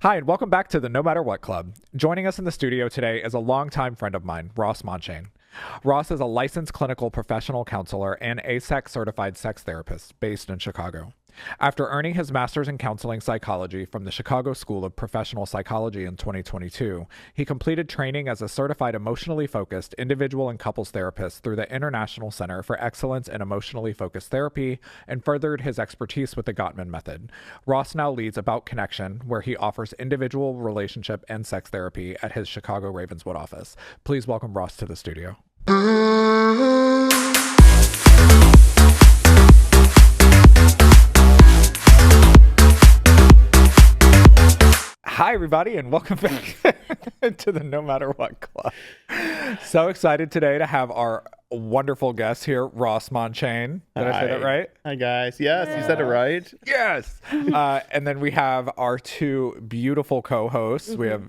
Hi, and welcome back to the No Matter What Club. Joining us in the studio today is a longtime friend of mine, Ross Mondschain. Ross is a licensed clinical professional counselor and ASEC certified sex therapist based in Chicago. After earning his master's in counseling psychology from the Chicago School of Professional Psychology in 2022, he completed training as a certified emotionally focused individual and couples therapist through the International Center for Excellence in Emotionally Focused Therapy and furthered his expertise with the Gottman method. Ross now leads About Connection, where he offers individual, relationship, and sex therapy at his Chicago Ravenswood office. Please welcome Ross to the studio. Hi, everybody, and welcome back to the No Matter What Club. So excited today to have our wonderful guest here, Ross Mondschain. Did I say that right? Hi, guys. Yes, you said it right. Yes. And then we have our two beautiful co-hosts. We have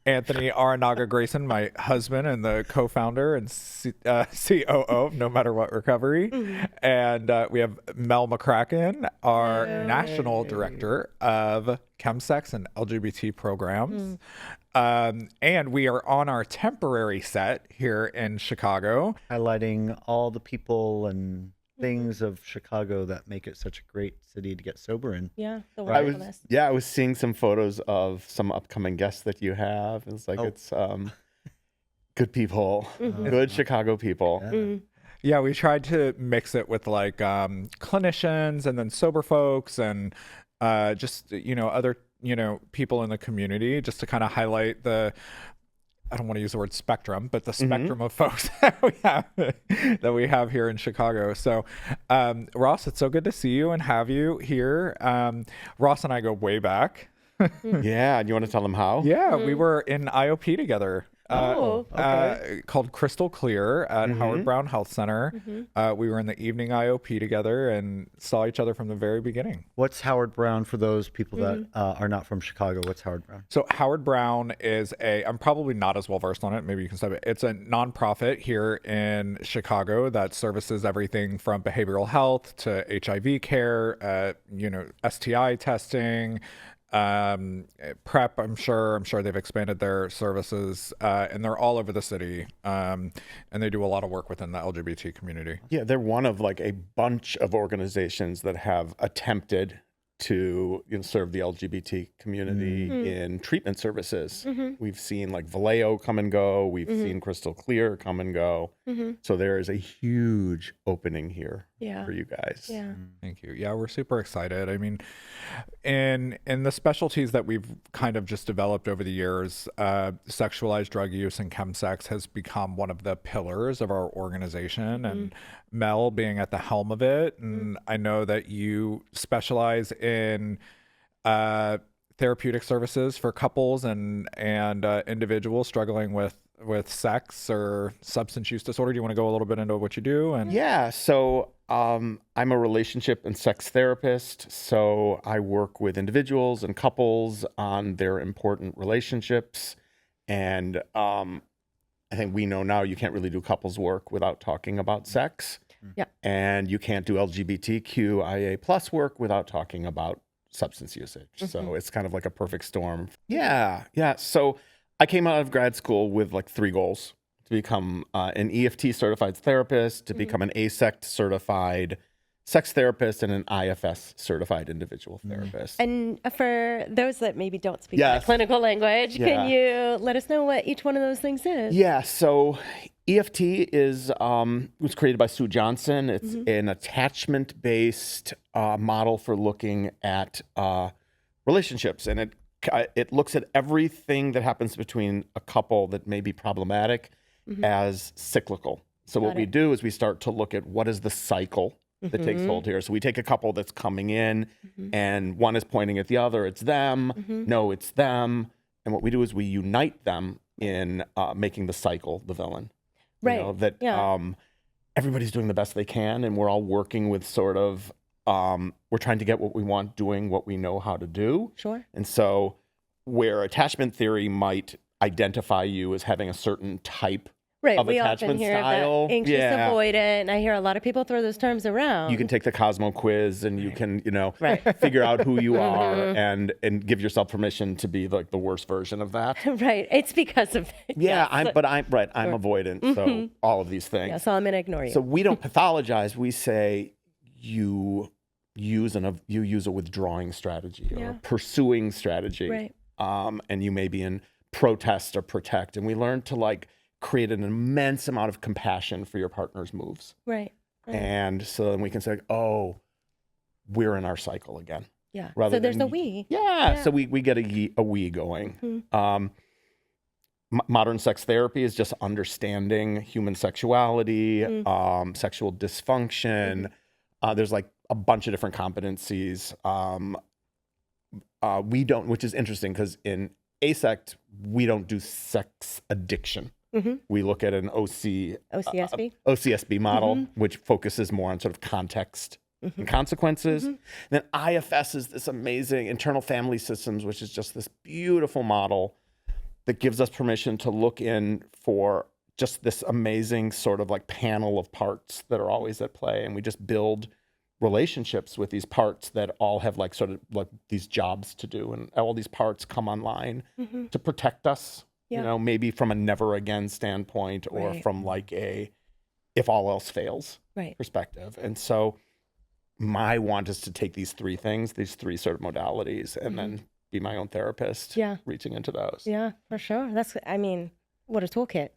Anthony Arranaga-Grayson, my husband and the co-founder and COO of No Matter What Recovery. And we have Mell McCracken, our national director of chemsex and LGBT programs. And we are on our temporary set here in Chicago. Highlighting all the people and things of Chicago that make it such a great city to get sober in. Yeah, the I wonderfulness. was seeing some photos of some upcoming guests that you have. It's like it's good people, good Chicago people. Yeah, we tried to mix it with like clinicians and then sober folks and just, other, people in the community just to kind of highlight I don't want to use the word spectrum, but the spectrum of folks that we have here in Chicago. So, Ross, it's so good to see you and have you here. Ross and I go way back. Yeah, and you want to tell them how? Yeah, we were in IOP together. okay. Called Crystal Clear at Howard Brown Health Center. We were in the evening IOP together and saw each other from the very beginning. What's Howard Brown for those people that are not from Chicago? What's Howard Brown? So Howard Brown is I'm probably not as well versed on it. Maybe you can step it. It's a nonprofit here in Chicago that services everything from behavioral health to HIV care, STI testing, PrEP. I'm sure they've expanded their services, and they're all over the city. And they do a lot of work within the LGBT community. Yeah, they're one of like a bunch of organizations that have attempted to serve the LGBT community in treatment services. We've seen like Vallejo come and go. We've seen Crystal Clear come and go. So there is a huge opening here for you guys. Yeah. Thank you. Yeah, we're super excited. I mean, in the specialties that we've kind of just developed over the years, sexualized drug use and chemsex has become one of the pillars of our organization, and Mell being at the helm of it. And I know that you specialize in therapeutic services for couples and individuals struggling with sex or substance use disorder. Do you want to go a little bit into what you do? And Yeah, so I'm a relationship and sex therapist. So I work with individuals and couples on their important relationships. And I think we know now you can't really do couples work without talking about sex. Yeah. And you can't do LGBTQIA plus work without talking about substance usage. So it's kind of like a perfect storm. Yeah. So I came out of grad school with like 3 goals: to become an EFT certified therapist, to become an ASEC certified sex therapist, and an IFS certified individual therapist. And for those that maybe don't speak Yes. that clinical language, Yeah. can you let us know what each one of those things is? Yeah, so EFT was created by Sue Johnson. It's an attachment-based model for looking at relationships, and it looks at everything that happens between a couple that may be problematic as cyclical. So what we do is we start to look at what is the cycle that takes hold here. So we take a couple that's coming in, and one is pointing at the other. It's them. No, it's them. And what we do is we unite them in making the cycle the villain. Right. Everybody's doing the best they can, and we're all working with sort of, we're trying to get what we want, doing what we know how to do. Sure. And so where attachment theory might identify you as having a certain type Right. of We often attachment hear style. of that anxious avoidant. And I hear a lot of people throw those terms around. You can take the Cosmo quiz and you can, Right. figure out who you are and give yourself permission to be like the worst version of that. Right. It's because of Yeah, yes. I'm avoidant. So all of these things. Yeah, so I'm gonna ignore you. So we don't pathologize. We say you use a withdrawing strategy or a pursuing strategy. Right. And you may be in protest or protect. And we learn to like create an immense amount of compassion for your partner's moves. Right. And so then we can say, oh, we're in our cycle again. Yeah. Rather So there's than- the we. Yeah. So we get a we going. Modern sex therapy is just understanding human sexuality, sexual dysfunction. There's like a bunch of different competencies. We don't, which is interesting because in ASECT, we don't do sex addiction. We look at an OCSB model, which focuses more on sort of context and consequences. Then IFS is this amazing internal family systems, which is just this beautiful model that gives us permission to look in for just this amazing sort of like panel of parts that are always at play. And we just build relationships with these parts that all have like sort of like these jobs to do. And all these parts come online to protect us, maybe from a never again standpoint or from like a if all else fails perspective. And so my want is to take these three things, these three sort of modalities, and then be my own therapist, reaching into those. Yeah, for sure. What a toolkit.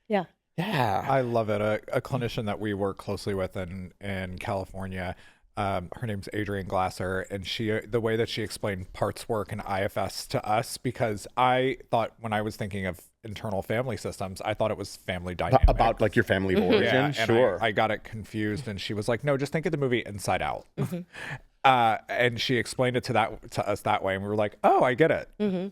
Yeah. Yeah. I love it. A clinician that we work closely with in California, her name's Adrienne Glasser, and the way that she explained parts work and IFS to us, because I thought when I was thinking of internal family systems, I thought it was family dynamics. About like your family of origin? Yeah, and sure. I got it confused, and she was like, no, just think of the movie Inside Out. And she explained it to us that way, and we were like, oh, I get it.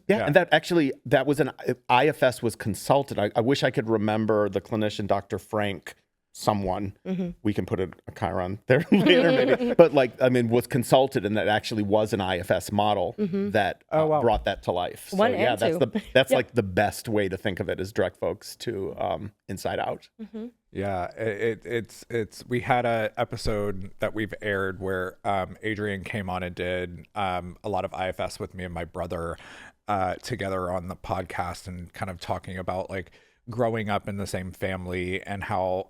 Yeah, and that was an IFS was consulted. I wish I could remember the clinician, Dr. Frank, someone. We can put a chyron there later, maybe. But was consulted, and that actually was an IFS model that brought that to life. So One and two. That's like the best way to think of it, is direct folks to Inside Out. Yeah, it's we had a episode that we've aired where Adrienne came on and did a lot of IFS with me and my brother together on the podcast, and kind of talking about like growing up in the same family and how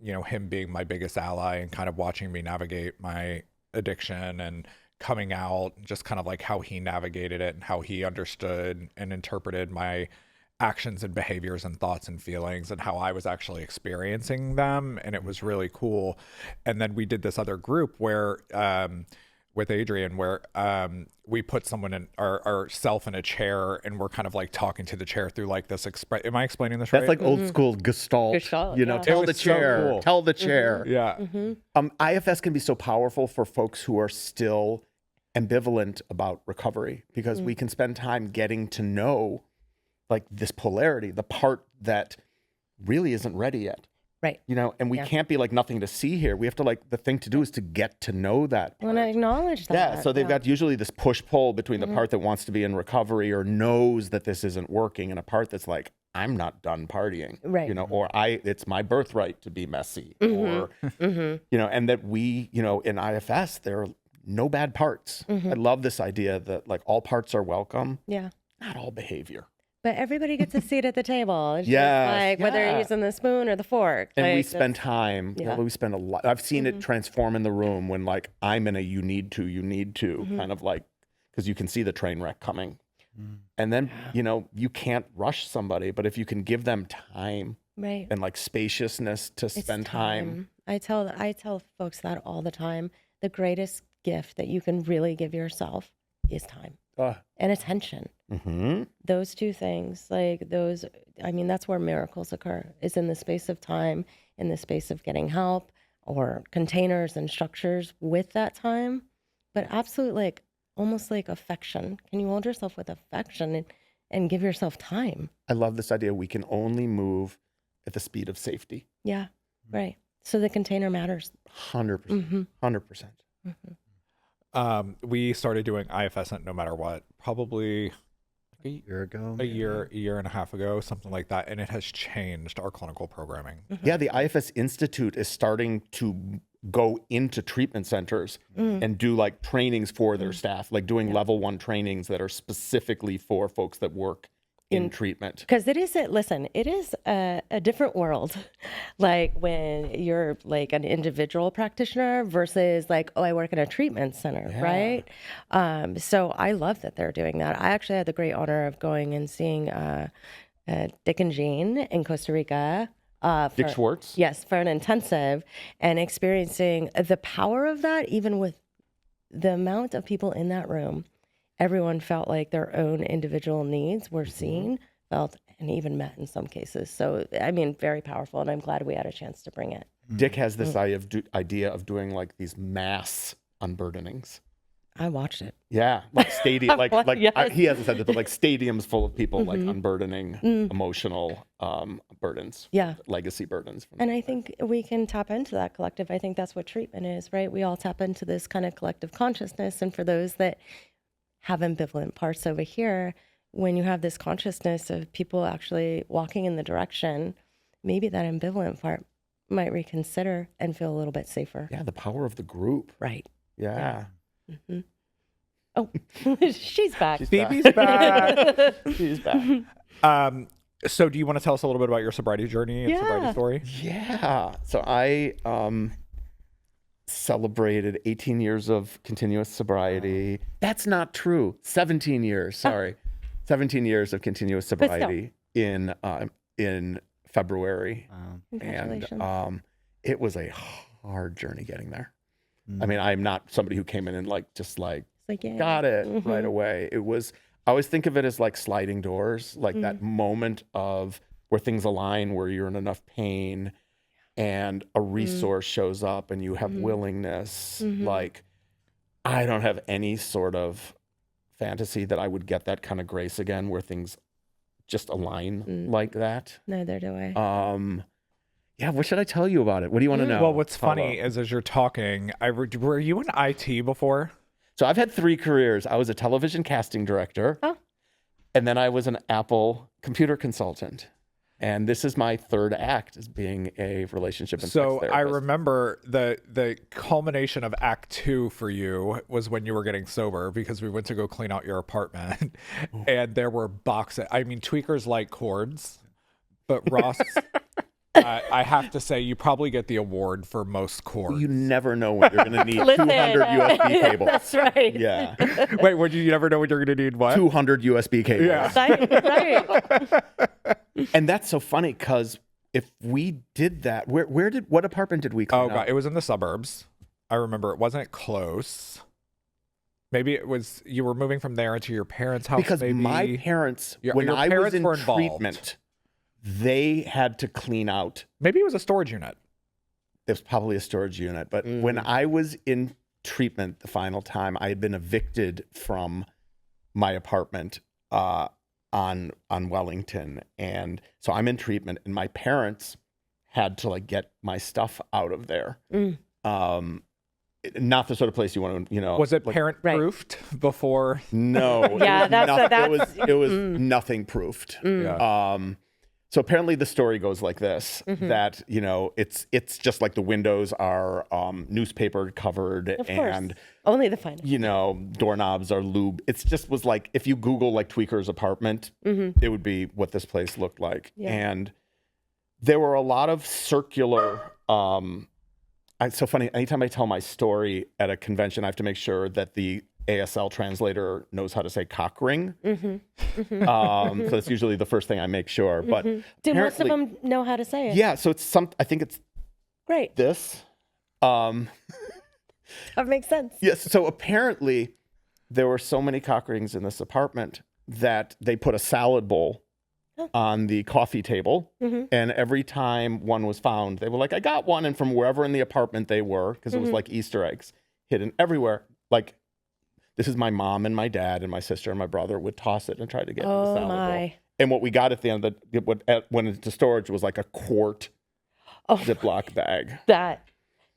him being my biggest ally and kind of watching me navigate my addiction and coming out, just kind of like how he navigated it and how he understood and interpreted my actions and behaviors and thoughts and feelings and how I was actually experiencing them. And it was really cool. And then we did this other group where with Adrienne, where we put someone in ourself in a chair, and we're kind of like talking to the chair through like this am I explaining this right? That's like old school Gestalt. Gestalt, Tell the chair. So cool. Tell the chair. Yeah. IFS can be so powerful for folks who are still ambivalent about recovery, because we can spend time getting to know like this polarity, the part that really isn't ready yet. Right. And we can't be like nothing to see here. We have to the thing to do is to get to know that part. I want to acknowledge that. Yeah, so they've got usually this push-pull between the part that wants to be in recovery or knows that this isn't working, and a part that's like, I'm not done partying. Right. Or it's my birthright to be messy. Or, and that we, in IFS, there are no bad parts. I love this idea that like all parts are welcome. Yeah. Not all behavior. But everybody gets a seat at the table. It's Yes, just like whether you're using the spoon or the fork. And like, we spend time. Yeah. We spend a lot. I've seen it transform in the room when like I'm in a you need to kind of like, because you can see the train wreck coming. And then, you can't rush somebody, but if you can give them time right. and like spaciousness to It's spend time. I tell folks that all the time. The greatest gift that you can really give yourself is time and attention. Those two things, that's where miracles occur, is in the space of time, in the space of getting help or containers and structures with that time. But absolutely, almost like affection. Can you hold yourself with affection and give yourself time? I love this idea. We can only move at the speed of safety. Yeah, right. So the container matters. 100%. 100%. We started doing IFS at No Matter What, probably a year ago. a year and a half ago, something like that, and it has changed our clinical programming. Yeah, the IFS Institute is starting to go into treatment centers and do like trainings for their staff, like doing level 1 trainings that are specifically for folks that work in treatment. Because it is a different world, like when you're like an individual practitioner versus like, oh, I work in a treatment center, right? So I love that they're doing that. I actually had the great honor of going and seeing Dick and Jean in Costa Rica. Dick Schwartz? Yes, for an intensive, and experiencing the power of that, even with the amount of people in that room. Everyone felt like their own individual needs were seen, felt, and even met in some cases. So, I mean, very powerful, and I'm glad we had a chance to bring it. Dick has this idea of doing like these mass unburdenings. I watched it. Yeah, like stadium, Yes. he hasn't said it, but like stadiums full of people like unburdening emotional burdens, legacy burdens. And I think we can tap into that collective. I think that's what treatment is, right? We all tap into this kind of collective consciousness, and for those that have ambivalent parts over here, when you have this consciousness of people actually walking in the direction, maybe that ambivalent part might reconsider and feel a little bit safer. Yeah, the power of the group. Right. Yeah. Oh, she's back. Phoebe's back. She's back. So do you want to tell us a little bit about your sobriety journey and sobriety story? Yeah. So I celebrated 18 years of continuous sobriety. That's not true. 17 years. Sorry, 17 years of continuous sobriety in February. Congratulations. And it was a hard journey getting there. I mean, I'm not somebody who came in and got it right away. It was. I always think of it as like sliding doors, like that moment of where things align, where you're in enough pain and a resource shows up and you have willingness. Like, I don't have any sort of fantasy that I would get that kind of grace again where things just align like that. Neither do I. Yeah, what should I tell you about it? What do you want to know? Well, what's funny is as you're talking, were you in IT before? So I've had 3 careers. I was a television casting director, and then I was an Apple computer consultant. And this is my 3rd act as being a relationship and sex therapist. I remember the culmination of Act 2 for you was when you were getting sober, because we went to go clean out your apartment and there were boxes. I mean, tweakers like cords, but Ross, I have to say, you probably get the award for most cords. You never know when you're going to need 200 USB cables. That's right. Yeah. Wait, you never know when you're going to need what? 200 USB cables. Right. And that's so funny because if we did that, what apartment did we clean God, it was in the suburbs. I remember it wasn't close. Maybe it was, you were moving from there into your parents' house. Because maybe. my parents, when your I was parents in were involved. treatment, they had to clean out. Maybe it was a storage unit. It was probably a storage unit. But when I was in treatment the final time, I had been evicted from my apartment on Wellington. And so I'm in treatment, and my parents had to get my stuff out of there. Not the sort of place you want to, Was it parent proofed before? No. Yeah, it was nothing proofed. Yeah. So apparently the story goes like this, that, it's just like the windows are newspaper covered, and only the finest. Doorknobs are lube. It's just was like, if you Google Tweaker's apartment, it would be what this place looked like. Yeah. And there were a lot of circular, it's so funny. Anytime I tell my story at a convention, I have to make sure that the ASL translator knows how to say cock ring. So that's usually the first thing I make sure. But do most of them know how to say it? Yeah, so it's I think it's great. This. That makes sense. Yes. So apparently there were so many cock rings in this apartment that they put a salad bowl on the coffee table, and every time one was found, they were like, I got one. And from wherever in the apartment they were, because it was like Easter eggs hidden everywhere, this is my mom and my dad and my sister and my brother would toss it and try to get in the salad bowl. And what we got at the end of what went into storage was like a quart Ziploc bag. That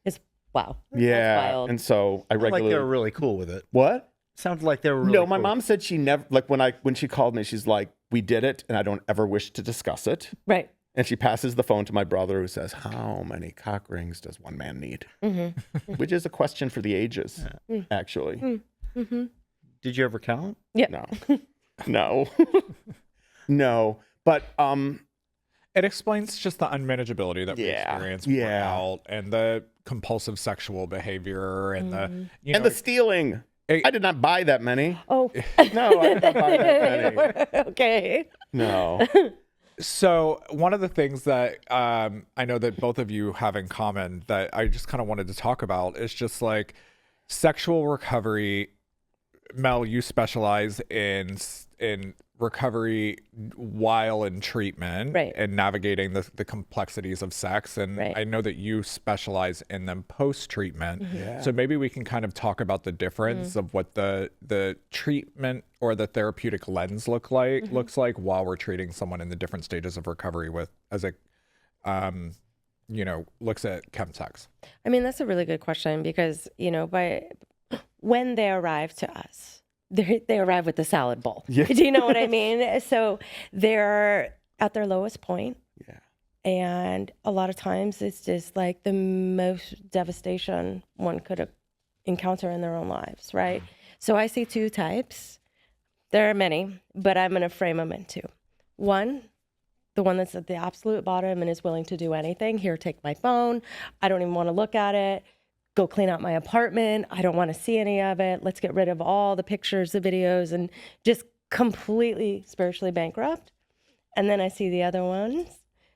is wow. Yeah. That's wild. And so I regularly. They were really cool with it. What? Sounds like they were really No, my cool. mom said she never, like when she called me, she's like, we did it and I don't ever wish to discuss it. Right. And she passes the phone to my brother who says, how many cock rings does one man need? Mm-hmm. Which is a question for the ages, actually. Mm-hmm. Did you ever count? Yeah. No. No. No. But It explains just the unmanageability that we Yeah. experience Yeah. out and the compulsive sexual behavior and the and the stealing. I did not buy that many. Oh. No, I did not buy that many. Okay. No. So one of the things that I know that both of you have in common that I just kind of wanted to talk about is just like sexual recovery. Mel, you specialize in recovery while in treatment, Right. and navigating the complexities of sex. And Right. I know that you specialize in them post-treatment. Yeah. So maybe we can kind of talk about the difference of what the treatment or the therapeutic lens looks like while we're treating someone in the different stages of recovery looks at chemsex. I mean, that's a really good question because, when they arrive to us, they arrive with the salad bowl. Yeah. Do you know what I mean? So they're at their lowest point. Yeah. And a lot of times it's just like the most devastation one could encounter in their own lives, right? So I see two types. There are many, but I'm going to frame them in two. One, the one that's at the absolute bottom and is willing to do anything. Here, take my phone. I don't even want to look at it. Go clean out my apartment. I don't want to see any of it. Let's get rid of all the pictures, the videos, and just completely spiritually bankrupt. And then I see the other ones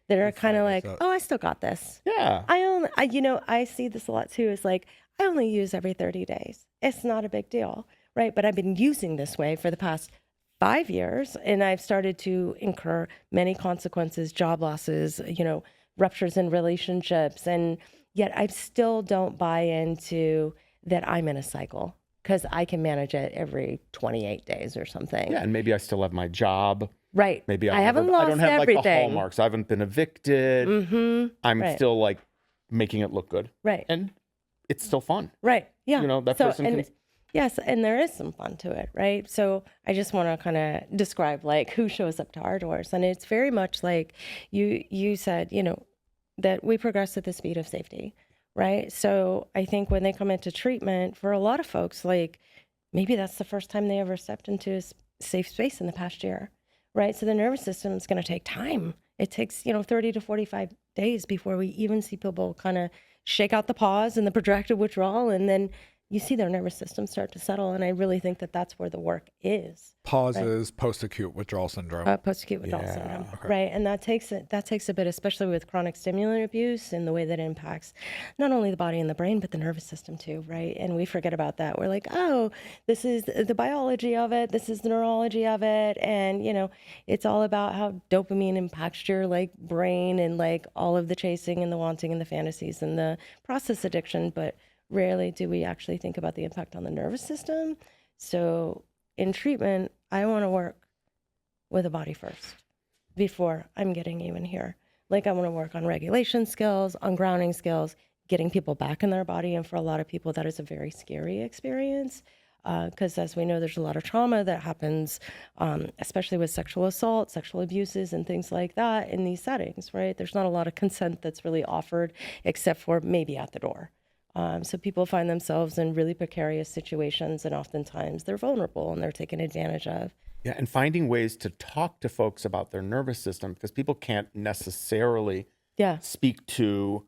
that are kind of like, oh, I still got this. Yeah. I see this a lot too. It's like, I only use every 30 days. It's not a big deal, right? But I've been using this way for the past 5 years, and I've started to incur many consequences, job losses, ruptures in relationships, and yet I still don't buy into that I'm in a cycle because I can manage it every 28 days or something. Yeah, and maybe I still have my job. Right. Maybe I haven't lost I don't have like the everything. hallmarks. I haven't been evicted. Mm-hmm. I'm Right. still like making it look good. Right. And it's still fun. Right. Yeah. That person can... Yes, and there is some fun to it, right? So I just want to kind of describe like who shows up to our doors, and it's very much like you said, that we progress at the speed of safety, right? So I think when they come into treatment, for a lot of folks, like maybe that's the first time they ever stepped into a safe space in the past year, right? So the nervous system is going to take time. It takes 30 to 45 days before we even see people kind of shake out the pause and the protracted withdrawal, and then you see their nervous system start to settle. And I really think that that's where the work is. Pauses, post-acute withdrawal syndrome. Post-acute withdrawal syndrome, Okay. right? And that takes a bit, especially with chronic stimulant abuse and the way that it impacts not only the body and the brain, but the nervous system too, right? And we forget about that. We're like, oh, this is the biology of it. This is the neurology of it. And, it's all about how dopamine impacts your brain and all of the chasing and the wanting and the fantasies and the process addiction. But rarely do we actually think about the impact on the nervous system. So in treatment, I want to work with the body first before I'm getting even here. I want to work on regulation skills, on grounding skills, getting people back in their body. And for a lot of people, that is a very scary experience because as we know, there's a lot of trauma that happens, especially with sexual assault, sexual abuses, and things like that in these settings, right? There's not a lot of consent that's really offered except for maybe at the door. So people find themselves in really precarious situations, and oftentimes they're vulnerable and they're taken advantage of. Yeah, and finding ways to talk to folks about their nervous system because people can't necessarily speak to,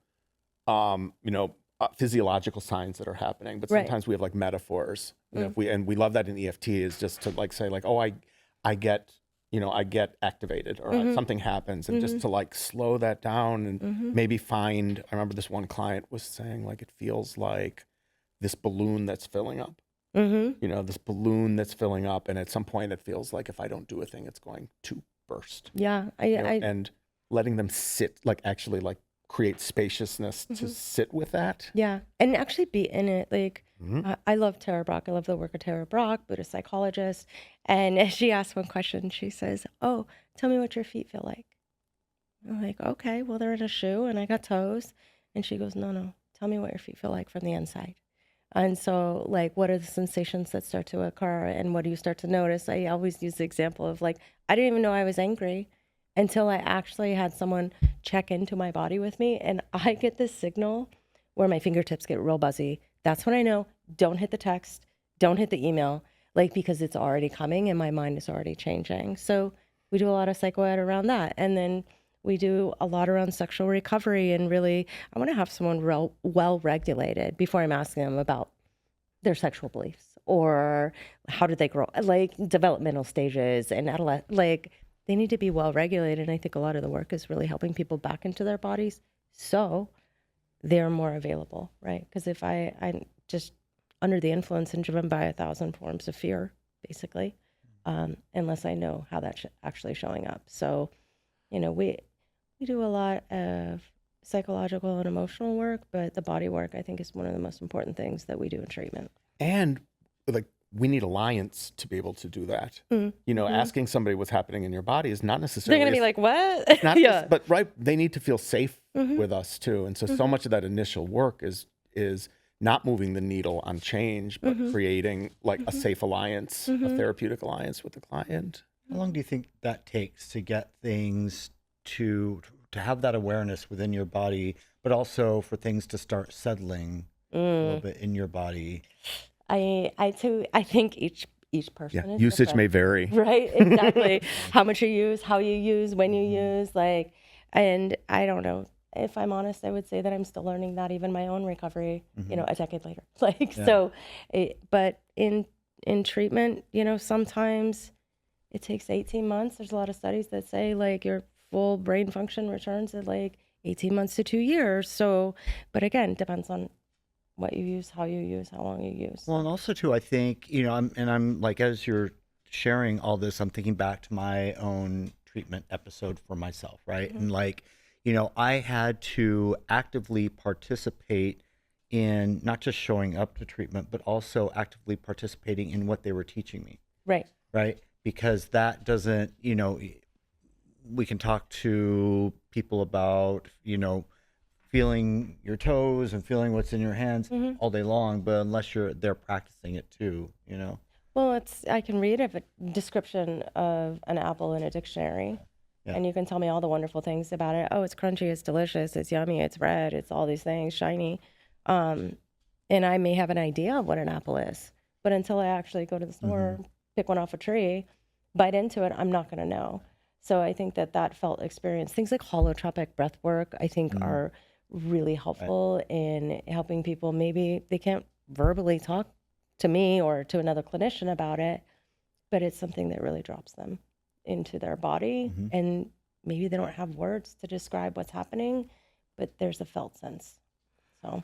physiological signs that are happening. But sometimes we have metaphors. We love that in EFT is just to say oh, I get activated or something happens and just to slow that down and maybe find, I remember this one client was saying it feels like this balloon that's filling up, this balloon that's filling up. And at some point it feels like if I don't do a thing, it's going to burst. Yeah. And letting them sit, actually create spaciousness to sit with that. Yeah. And actually be in it. I love Tara Brach. I love the work of Tara Brach, Buddhist psychologist. And she asked one question. She says, oh, tell me what your feet feel like. I'm like, okay, well, they're in a shoe and I got toes. And she goes, no, tell me what your feet feel like from the inside. And so, like, what are the sensations that start to occur and what do you start to notice? I always use the example of, like, I didn't even know I was angry until I actually had someone check into my body with me. And I get this signal where my fingertips get real buzzy. That's when I know, don't hit the text, don't hit the email, like, because it's already coming and my mind is already changing. So we do a lot of psycho ed around that. And then we do a lot around sexual recovery, and really, I want to have someone well regulated before I'm asking them about their sexual beliefs or how did they grow, like developmental stages and adolescent, like they need to be well regulated. And I think a lot of the work is really helping people back into their bodies so they're more available, right? Because if I'm just under the influence and driven by 1,000 forms of fear, basically, unless I know how that's actually showing up. So, we do a lot of psychological and emotional work, but the body work, I think, is one of the most important things that we do in treatment. And like, we need alliance to be able to do that. Mm-hmm. Asking somebody what's happening in your body is not necessarily. They're going to be like, what? Not yeah. But right, they need to feel safe with us too. And so much of that initial work is not moving the needle on change, but creating like a safe alliance, a therapeutic alliance with the client. How long do you think that takes to get things to have that awareness within your body, but also for things to start settling a little bit in your body? I think each person is usage different. may vary. Right, exactly. How much you use, how you use, when you use, like, and I don't know. If I'm honest, I would say that I'm still learning that, even my own recovery, a decade later. But in treatment, sometimes it takes 18 months. There's a lot of studies that say like your full brain function returns at like 18 months to 2 years. So, but again, depends on what you use, how you use, how long you use. Well, and also too, I think, I'm like, as you're sharing all this, I'm thinking back to my own treatment episode for myself, right? And like, I had to actively participate in not just showing up to treatment, but also actively participating in what they were teaching me. Right. Right. Because that doesn't, we can talk to people about, feeling your toes and feeling what's in your hands all day long, but unless they're practicing it too, Well, I can read a description of an apple in a dictionary. Yeah. And you can tell me all the wonderful things about it. Oh, it's crunchy, it's delicious, it's yummy, it's red, it's all these things, shiny. And I may have an idea of what an apple is, but until I actually go to the store, pick one off a tree, bite into it, I'm not going to know. So I think that felt experience, things like holotropic breath work, I think are really helpful in helping people. Maybe they can't verbally talk to me or to another clinician about it, but it's something that really drops them into their body, and maybe they don't have words to describe what's happening, but there's a felt sense. So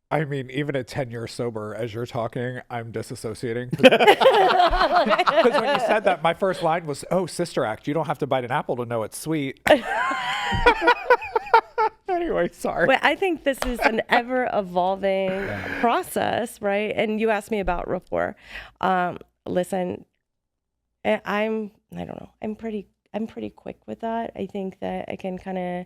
I mean, even at 10 years sober, as you're talking, I'm disassociating. Because when you said that, my first line was, oh, Sister Act, you don't have to bite an apple to know it's sweet. Anyway, sorry. Well, I think this is an ever-evolving process, right? And you asked me about rapport. Listen, I don't know. I'm pretty quick with that. I think that I can kind of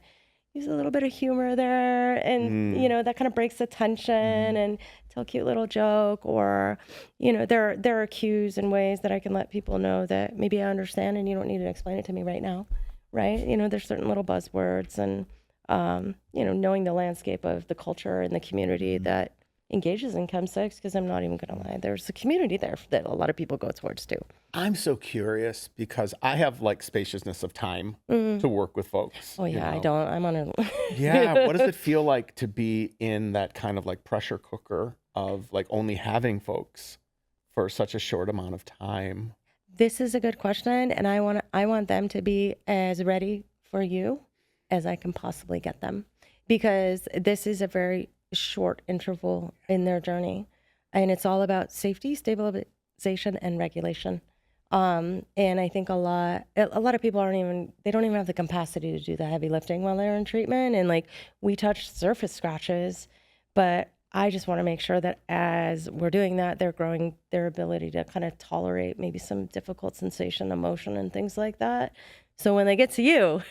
use a little bit of humor there, and that kind of breaks the tension, and tell a cute little joke, or there are cues and ways that I can let people know that maybe I understand, and you don't need to explain it to me right now, right? There's certain little buzzwords, and knowing the landscape of the culture and the community that engages in chemsex, because I'm not even going to lie, there's a community there that a lot of people go towards too. I'm so curious because I have like spaciousness of time to work with folks. Oh yeah, I don't. I'm on a. Yeah, what does it feel like to be in that kind of like pressure cooker of like only having folks for such a short amount of time? This is a good question, and I want them to be as ready for you as I can possibly get them, because this is a very short interval in their journey, and it's all about safety, stabilization, and regulation. And I think a lot of people don't even have the capacity to do the heavy lifting while they're in treatment, and like we touch surface scratches, but I just want to make sure that as we're doing that, they're growing their ability to kind of tolerate maybe some difficult sensation, emotion, and things like that. So when they get to you,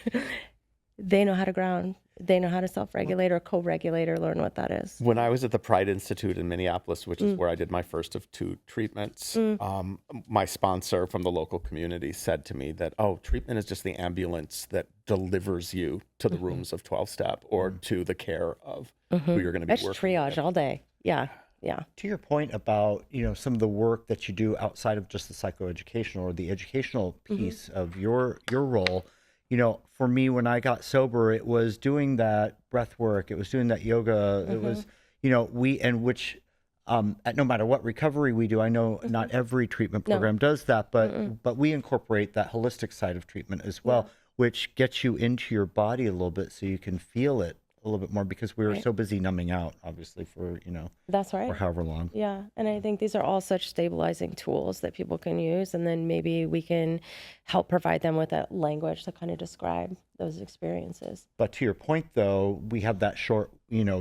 they know how to ground they know how to self-regulate or co-regulate or learn what that is. When I was at the Pride Institute in Minneapolis, which is where I did my first of 2 treatments, my sponsor from the local community said to me that, oh, treatment is just the ambulance that delivers you to the rooms of 12-step or to the care of who you're going to be That's working triage with. all day. Yeah. Yeah. To your point about, some of the work that you do outside of just the psychoeducational or the educational piece of your role, for me, when I got sober, it was doing that breath work. It was doing that yoga. It was, at no matter what recovery we do, I know not every treatment program does that, but we incorporate that holistic side of treatment as well, which gets you into your body a little bit so you can feel it a little bit more, because we were so busy numbing out, obviously, for, That's right. for however long. Yeah. And I think these are all such stabilizing tools that people can use. And then maybe we can help provide them with that language to kind of describe those experiences. But to your point, though, we have that short,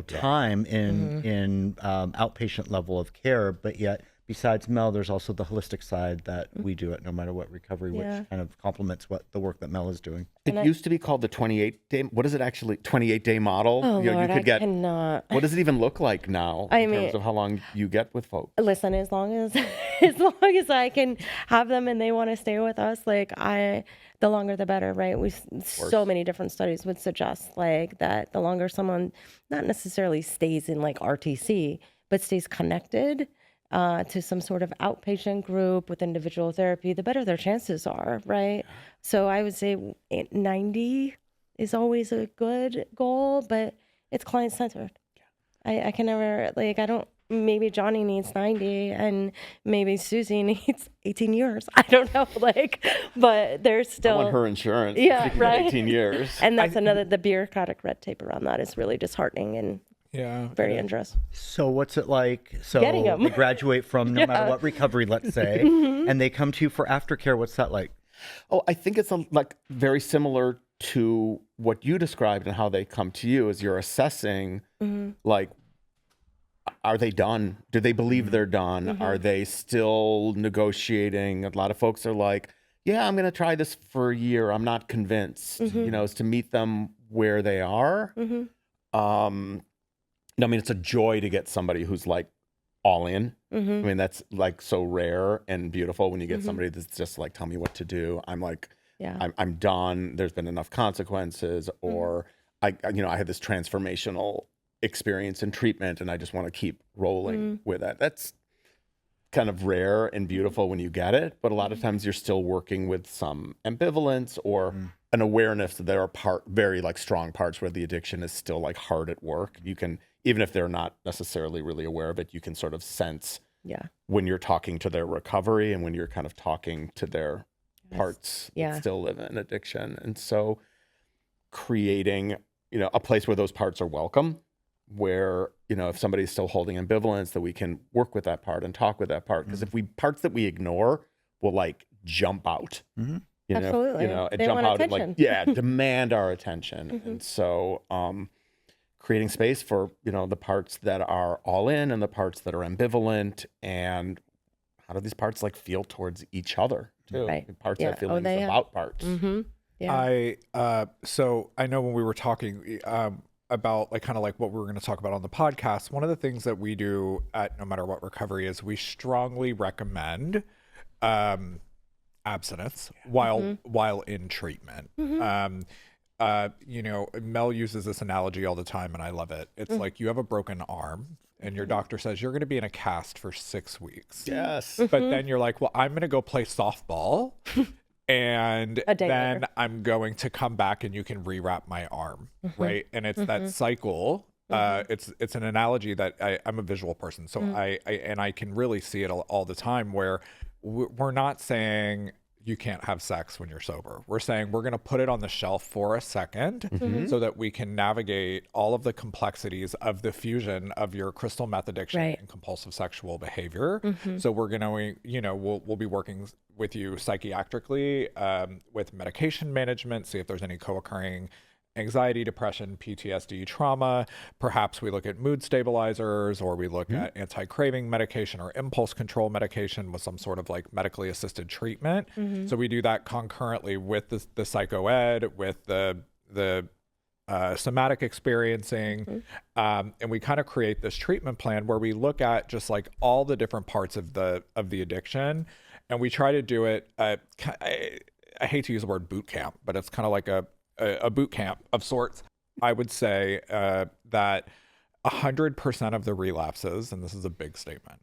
time in outpatient level of care. But yet, besides Mell, there's also the holistic side that we do at No Matter What Recovery, which kind of complements what the work that Mell is doing. It used to be called the 28-day. What is it actually? 28-day model. Oh, Lord, you could I cannot. What does it even look like now in terms of how long you get with folks? Listen, as long as I can have them and they want to stay with us, the longer the better, right? So many different studies would suggest that the longer someone not necessarily stays in RTC, but stays connected to some sort of outpatient group with individual therapy, the better their chances are, right? So I would say 90 is always a good goal, but it's client-centered. I can never, maybe Johnny needs 90 and maybe Susie needs 18 years. I don't know, but there's still... I want her insurance. Yeah, right. 18 years. And that's the bureaucratic red tape around that is really disheartening and very dangerous. So what's it like? So Getting 'em. they graduate from No Matter What Recovery, let's say, and they come to you for aftercare. What's that like? Oh, I think it's very similar to what you described and how they come to you as you're assessing, are they done? Do they believe they're done? Are they still negotiating? A lot of folks are like, yeah, I'm going to try this for a year. I'm not convinced, is to meet them where they are. I mean, it's a joy to get somebody who's all in. I mean, that's so rare and beautiful when you get somebody that's just tell me what to do. I'm I'm done. There's been enough consequences, or I had this transformational experience in treatment and I just want to keep rolling with it. That's kind of rare and beautiful when you get it, but a lot of times you're still working with some ambivalence or an awareness that there are very strong parts where the addiction is still hard at work. You can, even if they're not necessarily really aware of it, you can sort of sense when you're talking to their recovery and when you're kind of talking to their parts that still live in addiction. And so creating, a place where those parts are welcome, where, if somebody's still holding ambivalence, that we can work with that part and talk with that part. Because if parts that we ignore will jump out. Absolutely. And they jump want out attention. and demand our attention. And so creating space for, the parts that are all in and the parts that are ambivalent, and how do these parts feel towards each other too? Right. Parts have feelings about parts. Yeah. So I know when we were talking about what we were going to talk about on the podcast, one of the things that we do at No Matter What Recovery is we strongly recommend abstinence while in treatment. Mell uses this analogy all the time and I love it. It's like you have a broken arm and your doctor says you're going to be in a cast for 6 weeks. Yes. But then you're like, well, I'm going to go play softball and then later. I'm going to come back and you can rewrap my arm, right? And it's that cycle. It's an analogy that I'm a visual person, so I can really see it all the time, where we're not saying you can't have sex when you're sober. We're saying we're going to put it on the shelf for a second so that we can navigate all of the complexities of the fusion of your crystal meth addiction and compulsive sexual behavior. So we're going to, we'll be working with you psychiatrically with medication management, see if there's any co-occurring anxiety, depression, PTSD, trauma. Perhaps we look at mood stabilizers, or we look at anti-craving medication or impulse control medication with some sort of medically assisted treatment. So we do that concurrently with the psychoed, with the somatic experiencing. And we kind of create this treatment plan where we look at just like all the different parts of the addiction, and we try to do it. I hate to use the word boot camp, but it's kind of like a boot camp of sorts. I would say that 100% of the relapses, and this is a big statement,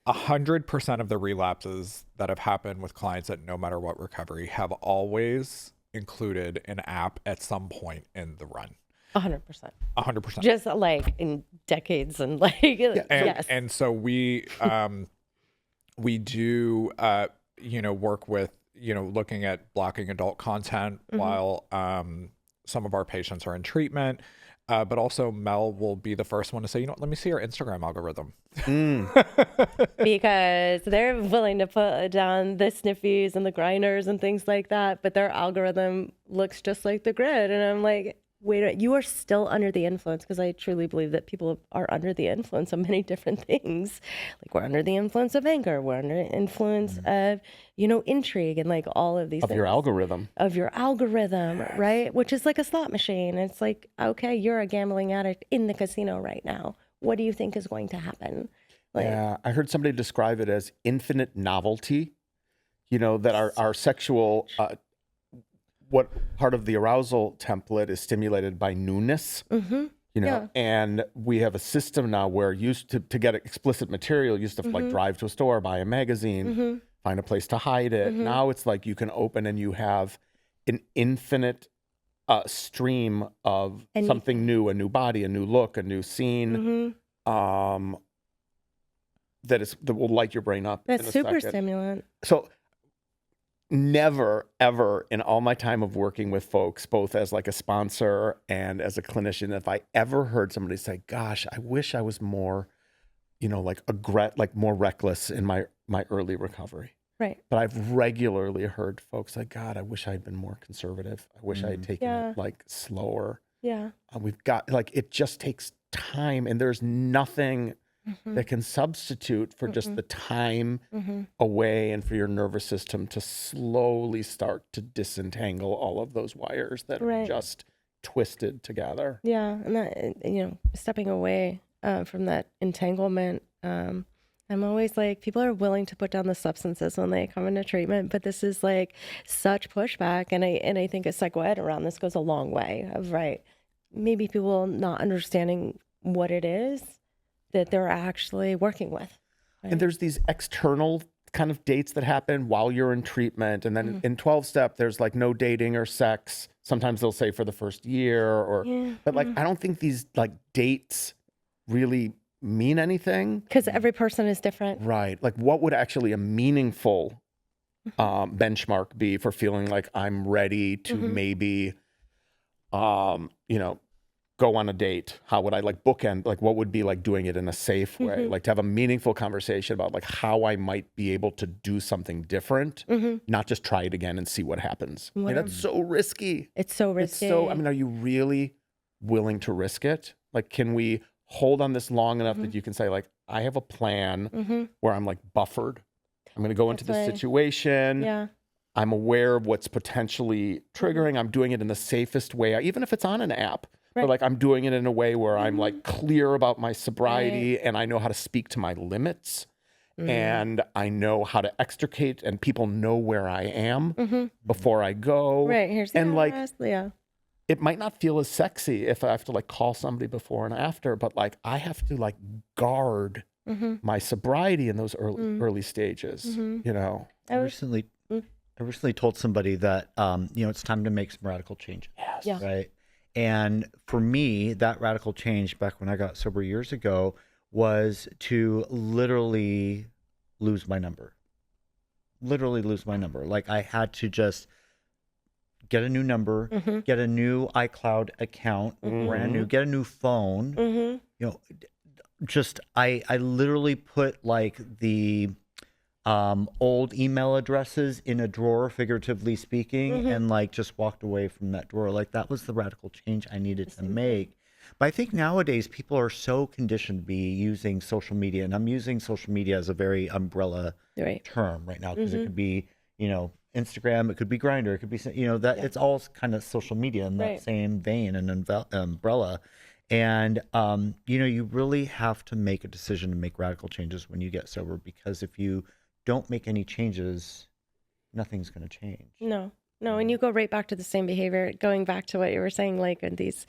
100% of the relapses that have happened with clients at No Matter What Recovery have always included an app at some point in the run. 100%. 100%. Just like in decades and like, yes. And so we do, work with, looking at blocking adult content while some of our patients are in treatment. But also Mel will be the first one to say, let me see your Instagram algorithm. Because they're willing to put down the sniffies and the grinders and things like that, but their algorithm looks just like the grid. And I'm like, wait, you are still under the influence, because I truly believe that people are under the influence of many different things. Like we're under the influence of anger, we're under the influence of, intrigue, and like all of these things. Of your algorithm, right? Which is like a slot machine. It's like, okay, you're a gambling addict in the casino right now. What do you think is going to happen? Yeah, I heard somebody describe it as infinite novelty, that our sexual... what part of the arousal template is stimulated by newness, and we have a system now where used to get explicit material, used to like drive to a store, buy a magazine, find a place to hide it. Now it's like you can open and you have an infinite stream of something new, a new body, a new look, a new scene, that will light your brain up. That's super stimulant. So never, ever in all my time of working with folks, both as like a sponsor and as a clinician, if I ever heard somebody say, gosh, I wish I was more, more reckless in my early recovery. Right. But I've regularly heard folks like, God, I wish I had been more conservative. I wish I had taken it like slower. Yeah. We've got it just takes time, and there's nothing that can substitute for just the time away and for your nervous system to slowly start to disentangle all of those wires that are just twisted together. Yeah. And that, stepping away from that entanglement, I'm always like, people are willing to put down the substances when they come into treatment, but this is like such pushback. And I think a psycho ed around this goes a long way of, maybe people not understanding what it is that they're actually working with. Right? And there's these external kind of dates that happen while you're in treatment. And then in 12-step, there's like no dating or sex. Sometimes they'll say for the first year but I don't think these like dates really mean anything. Because every person is different. Right. Like what would actually a meaningful benchmark be for feeling like I'm ready to maybe, go on a date? How would I bookend? What would be doing it in a safe way? To have a meaningful conversation about how I might be able to do something different, not just try it again and see what happens. That's so risky. It's so risky. Are you really willing to risk it? Can we hold on this long enough that you can say I have a plan where I'm buffered. I'm going to go into this situation. Yeah. I'm aware of what's potentially triggering. I'm doing it in the safest way, even if it's on an app. Right. But I'm doing it in a way where I'm clear about my sobriety and I know how to speak to my limits and I know how to extricate, and people know where I am before I go. Right. Here's the it might not feel as sexy if I have to call somebody before and after, but I have to guard my sobriety in those early stages. I recently told somebody that it's time to make some radical changes. Yes. Yeah. Right. And for me, that radical change back when I got sober years ago was to literally lose my number. I had to just get a new number, get a new iCloud account, brand new, get a new phone. I literally put the old email addresses in a drawer, figuratively speaking, and just walked away from that drawer. That was the radical change I needed to make. But I think nowadays people are so conditioned to be using social media, and I'm using social media as a very umbrella term right now, because it could be, Instagram, it could be Grindr, it could be, that it's all kind of social media in that same vein and umbrella. And, you really have to make a decision to make radical changes when you get sober, because if you don't make any changes, nothing's going to change. No, and you go right back to the same behavior, going back to what you were saying, like these,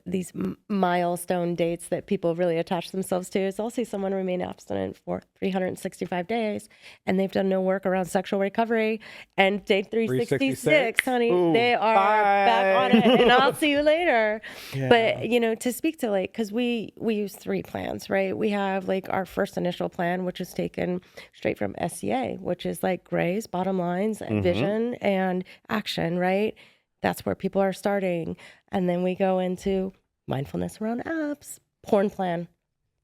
these milestone dates that people really attach themselves to. Is I'll see someone remain abstinent for 365 days, and they've done no work around sexual recovery. And day 366, honey, they are back on it, and I'll see you later. Yeah. But, to speak to because we use 3 plans, right? We have our first initial plan, which is taken straight from SCA, which is grays, bottom lines, and vision, and action, right? That's where people are starting. And then we go into mindfulness around apps, porn plan.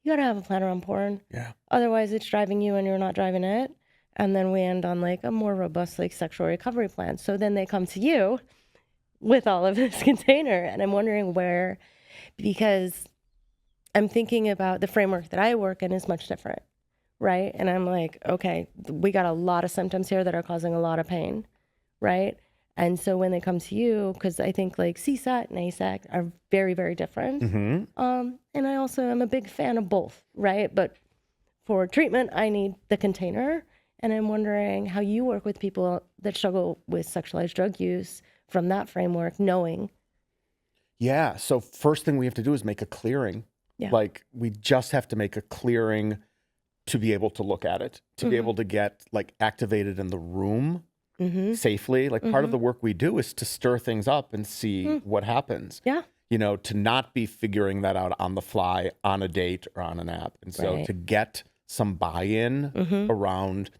You got to have a plan around porn. Yeah. Otherwise, it's driving you and you're not driving it. And then we end on a more robust sexual recovery plan. So then they come to you with all of this container. And I'm wondering where, because I'm thinking about the framework that I work in is much different, right? And I'm okay, we got a lot of symptoms here that are causing a lot of pain. Right. And so when they come to you, because I think CSAT and ASAC are very, very different. And I also am a big fan of both. Right. But for treatment, I need the container. And I'm wondering how you work with people that struggle with sexualized drug use from that framework, knowing. Yeah. So first thing we have to do is make a clearing. Yeah. We just have to make a clearing to be able to look at it, to be able to get activated in the room. Safely. Part of the work we do is to stir things up and see what happens. Yeah. To not be figuring that out on the fly on a date or on an app. And so to get some buy-in around,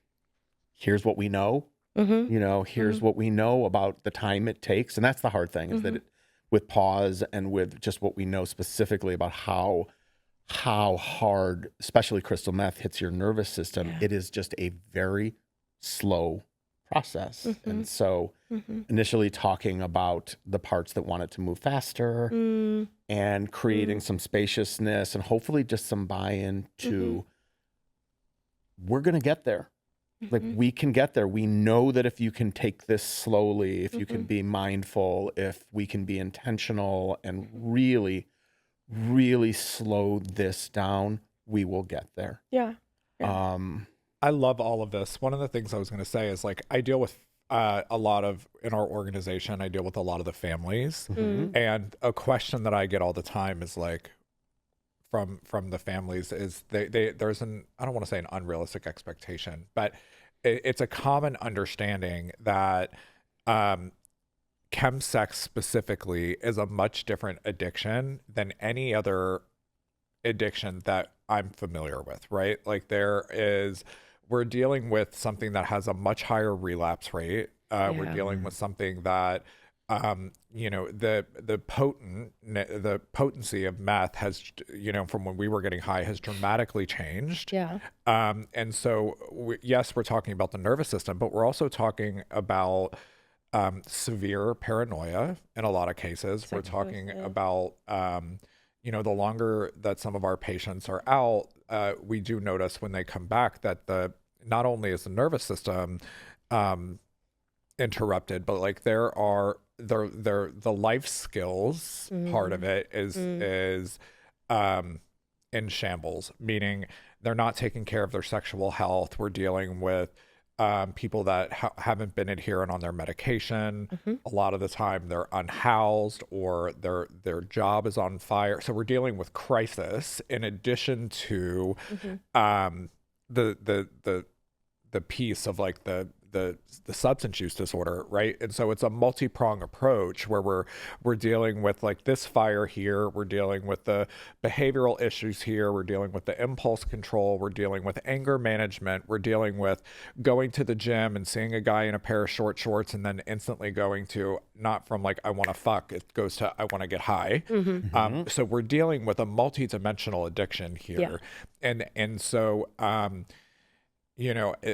here's what we know, here's what we know about the time it takes. And that's the hard thing, is that with pause and with just what we know specifically about how hard, especially crystal meth, hits your nervous system, it is just a very slow process. And so initially talking about the parts that want it to move faster and creating some spaciousness and hopefully just some buy-in to we're going to get there. We can get there. We know that if you can take this slowly, if you can be mindful, if we can be intentional and really, really slow this down, we will get there. Yeah. I love all of this. One of the things I was going to say is I deal with a lot of, in our organization, I deal with a lot of the families. And a question that I get all the time is from the families is there's I don't want to say an unrealistic expectation, but it's a common understanding that chemsex specifically is a much different addiction than any other addiction that I'm familiar with, right? We're dealing with something that has a much higher relapse rate. We're dealing with something that, the potency of meth has, from when we were getting high, has dramatically changed. Yeah. And so, yes, we're talking about the nervous system, but we're also talking about severe paranoia in a lot of cases. We're talking about, the longer that some of our patients are out, we do notice when they come back that not only is the nervous system interrupted, but the life skills part of it is in shambles, meaning they're not taking care of their sexual health. We're dealing with people that haven't been adherent on their medication. A lot of the time they're unhoused or their job is on fire. So we're dealing with crisis in addition to the piece of the substance use disorder, right? And so it's a multi-prong approach where we're dealing with this fire here, we're dealing with the behavioral issues here, we're dealing with the impulse control, we're dealing with anger management, we're dealing with going to the gym and seeing a guy in a pair of short shorts and then instantly going to, not from I want to fuck, it goes to I want to get high. So we're dealing with a multi-dimensional addiction here. And so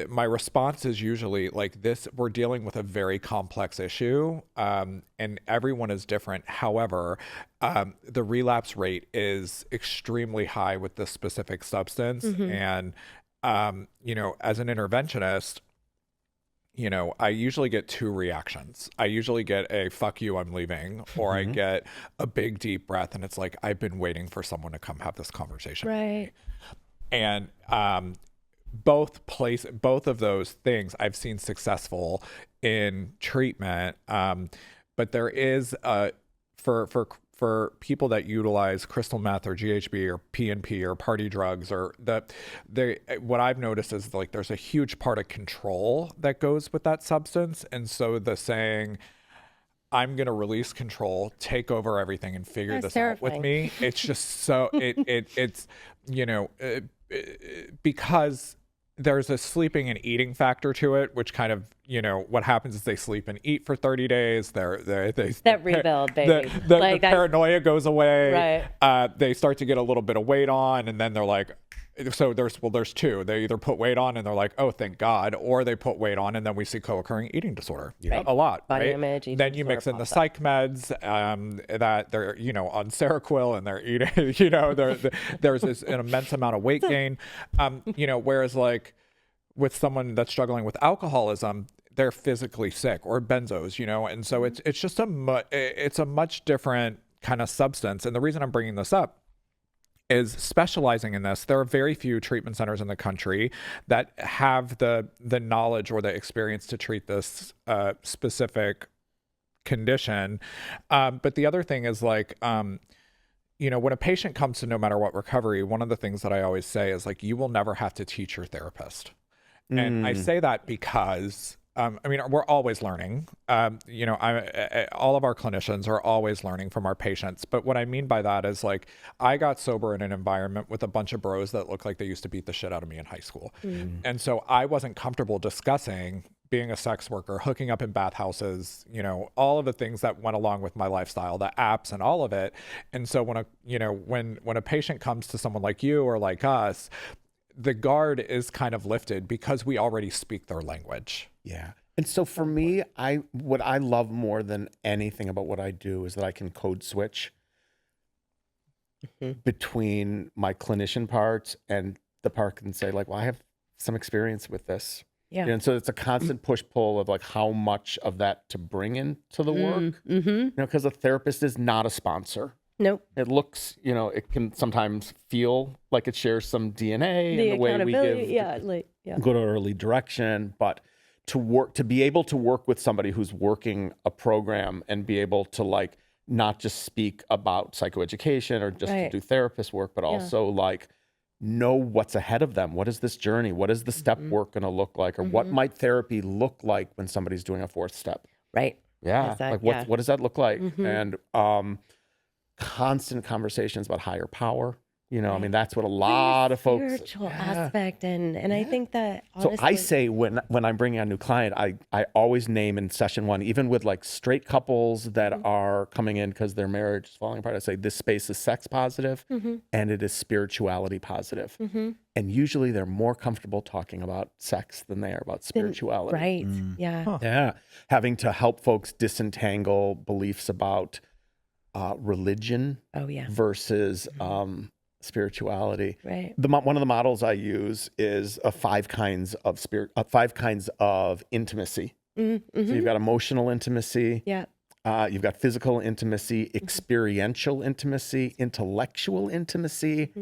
my response is usually this, we're dealing with a very complex issue, and everyone is different. However, the relapse rate is extremely high with this specific substance. And, as an interventionist, I usually get two reactions. I usually get a fuck you, I'm leaving, or I get a big deep breath and it's like, I've been waiting for someone to come have this conversation. Right. And both of those things I've seen successful in treatment. But there is for people that utilize crystal meth or GHB or PNP or party drugs, or what I've noticed is like there's a huge part of control that goes with that substance. And so the saying, I'm going to release control, take over everything and figure this out with me. It's just so it's because there's a sleeping and eating factor to it, which kind of, what happens is they sleep and eat for 30 days. That rebuild, baby. The paranoia goes away. Right. They start to get a little bit of weight on, and then they're like, so there's two. They either put weight on and they're like, oh, thank God, or they put weight on and then we see co-occurring eating disorder a lot. Body right? image. Then you mix in the psych meds that they're, on Seroquel and they're eating, there's an immense amount of weight gain. Whereas like with someone that's struggling with alcoholism, they're physically sick, or benzos, and so it's just a much different kind of substance. And the reason I'm bringing this up is specializing in this. There are very few treatment centers in the country that have the knowledge or the experience to treat this specific condition. But the other thing is like, when a patient comes to No Matter What Recovery, one of the things that I always say is like, you will never have to teach your therapist. And I say that because we're always learning. All of our clinicians are always learning from our patients. But what I mean by that is like, I got sober in an environment with a bunch of bros that looked like they used to beat the shit out of me in high school. And so I wasn't comfortable discussing being a sex worker, hooking up in bathhouses, all of the things that went along with my lifestyle, the apps and all of it. And so when a patient comes to someone like you or like us, the guard is kind of lifted because we already speak their language. Yeah. And so for me, what I love more than anything about what I do is that I can code switch between my clinician part and the part and say like, well, I have some experience with this. Yeah. And so it's a constant push-pull of like how much of that to bring into the work, because a therapist is not a sponsor. Nope. It looks, it can sometimes feel like it shares some DNA in the way we give good early direction, but to be able to work with somebody who's working a program and be able to like not just speak about psychoeducation or just to do therapist work, but also like know what's ahead of them. What is this journey? What is the step work going to look like? Or what might therapy look like when somebody's doing a fourth step? Right. Yeah. What does that look like? And constant conversations about higher power. That's what a lot of folks. Spiritual aspect, and I think that honestly, so I say when I'm bringing on a new client, I always name in session one, even with like straight couples that are coming in because their marriage is falling apart. I say this space is sex positive and it is spirituality positive. And usually they're more comfortable talking about sex than they are about spirituality. Right? Yeah. Yeah, having to help folks disentangle beliefs about religion versus spirituality. Right. One of the models I use is 5 kinds of intimacy. So you've got emotional intimacy. Yeah. You've got physical intimacy, experiential intimacy, intellectual intimacy,